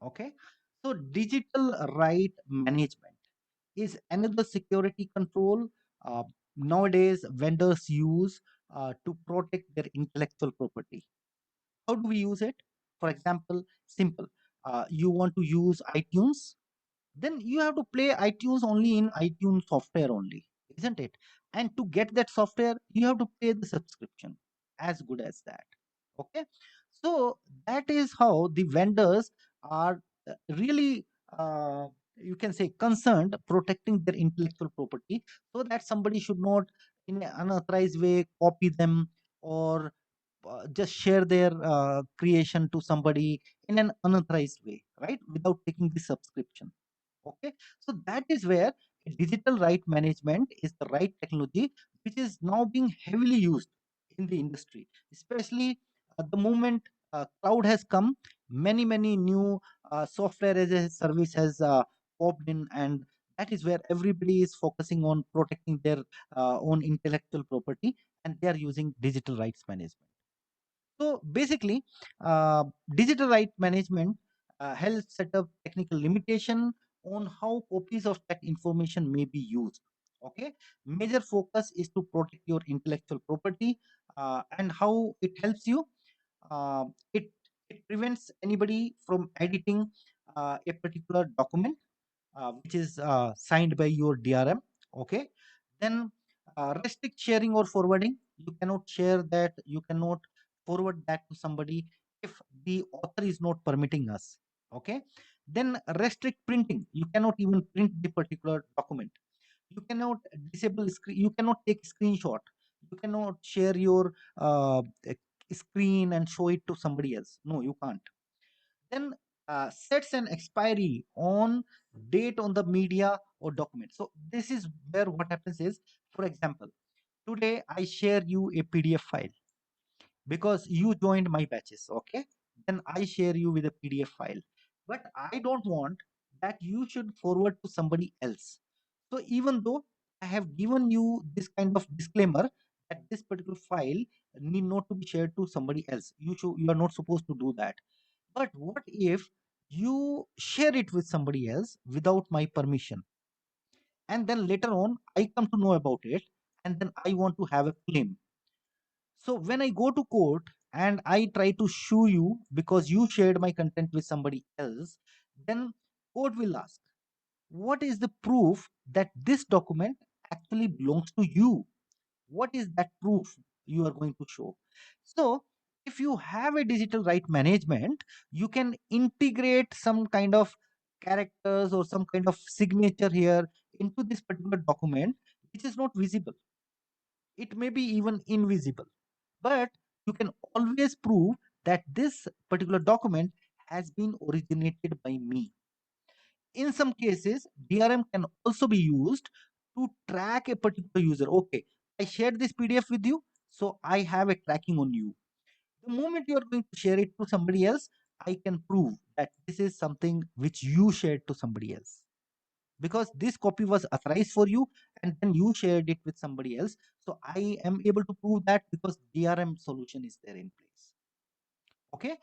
Okay, so digital right management is another security control uh, nowadays vendors use to protect their intellectual property. How do we use it? For example, simple. You want to use iTunes, then you have to play iTunes only in iTunes software only, isn't it? And to get that software, you have to pay the subscription. As good as that. Okay, so that is how the vendors are really, you can say, concerned protecting their intellectual property, so that somebody should not, in an unauthorized way, copy them, or just share their creation to somebody in an unauthorized way, right? Without taking the subscription. Okay, so that is where digital right management is the right technology which is now being heavily used in the industry, especially at the moment cloud has come. Many new software as a service has popped in, and that is where everybody is focusing on protecting their own intellectual property, and they are using digital rights management. So basically, digital right management helps set up technical limitation on how copies of that information may be used. Okay, major focus is to protect your intellectual property, and how it helps you. Uh, it it prevents anybody from editing a particular document which is signed by your DRM. Okay, then restrict sharing or forwarding. You cannot share that. You cannot forward that to somebody if the author is not permitting us. Okay, then restrict printing. You cannot even print the particular document. You cannot disable screen. You cannot take screenshot. You cannot share your screen and show it to somebody else. No, you can't. Then sets an expiry on date on the media or document. So this is where what happens is, for example, today I share you a PDF file because you joined my batches. Okay, then I share you with a PDF file, but I don't want that you should forward to somebody else. So even though I have given you this kind of disclaimer that this particular file need not to be shared to somebody else, you are not supposed to do that. But what if you share it with somebody else without my permission? And then later on, I come to know about it, and then I want to have a claim. So when I go to court and I try to sue you because you shared my content with somebody else, then court will ask, what is the proof that this document actually belongs to you? What is that proof you are going to show? So if you have a digital right management, you can integrate some kind of characters or some kind of signature here into this particular document, which is not visible. It may be even invisible, but you can always prove that this particular document has been originated by me. In some cases, DRM can also be used to track a particular user. Okay, I shared this PDF with you, so I have a tracking on you. The moment you are going to share it to somebody else, I can prove that this is something which you shared to somebody else, because this copy was authorized for you and then you shared it with somebody else. So I am able to prove that because DRM solution is there in place. Okay,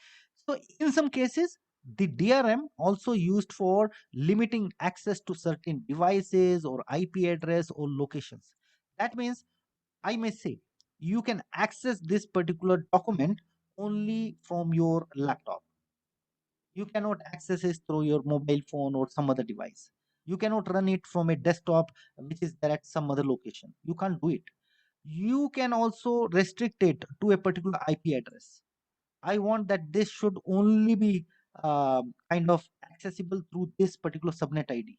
so in some cases, the DRM also used for limiting access to certain devices or IP address or locations. That means I may say you can access this particular document only from your laptop. You cannot access it through your mobile phone or some other device. You cannot run it from a desktop which is there at some other location. You can't do it. You can also restrict it to a particular IP address. I want that this should only be kind of accessible through this particular subnet ID.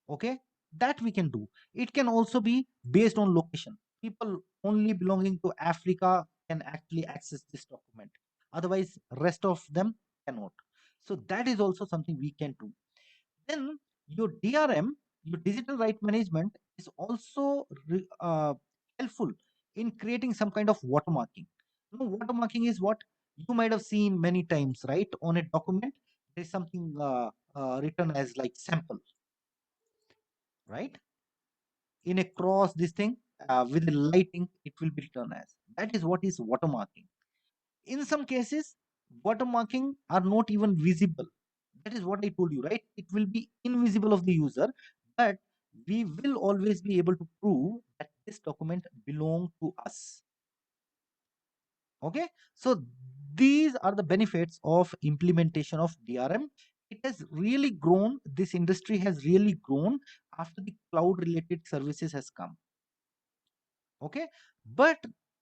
Okay, that we can do. It can also be based on location. People only belonging to Africa can actually access this document. Otherwise, rest of them cannot. So that is also something we can do. Then your DRM, your digital right management, is also helpful in creating some kind of watermarking. Watermarking is what you might have seen many times, right? On a document, there is something written as like sample, right? In a cross, this thing with the lighting, it will be written as. That is what is watermarking. In some cases, watermarking are not even visible. That is what I told you, right? It will be invisible of the user, but we will always be able to prove that this document belong to us. Okay, so these are the benefits of implementation of DRM. It has really grown, this industry has really grown after the cloud related services has come. Okay, but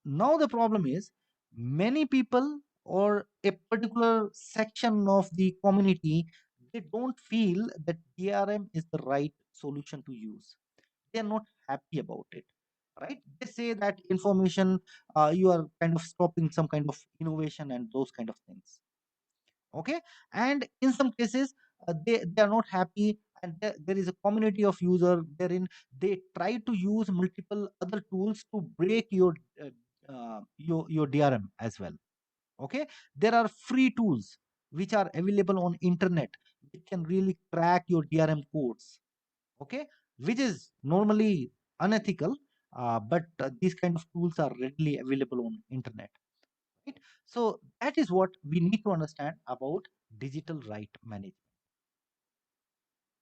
now the problem is, many people or a particular section of the community, they don't feel that DRM is the right solution to use. They are not happy about it, right? They say that information, you are kind of stopping some kind of innovation and those kind of things. Okay, and in some cases, they are not happy, and there is a community of user therein. They try to use multiple other tools to break your DRM as well. Okay, there are free tools which are available on internet, which can really crack your DRM codes. Okay, which is normally unethical, but these kind of tools are readily available on internet, right? So that is what we need to understand about digital right management.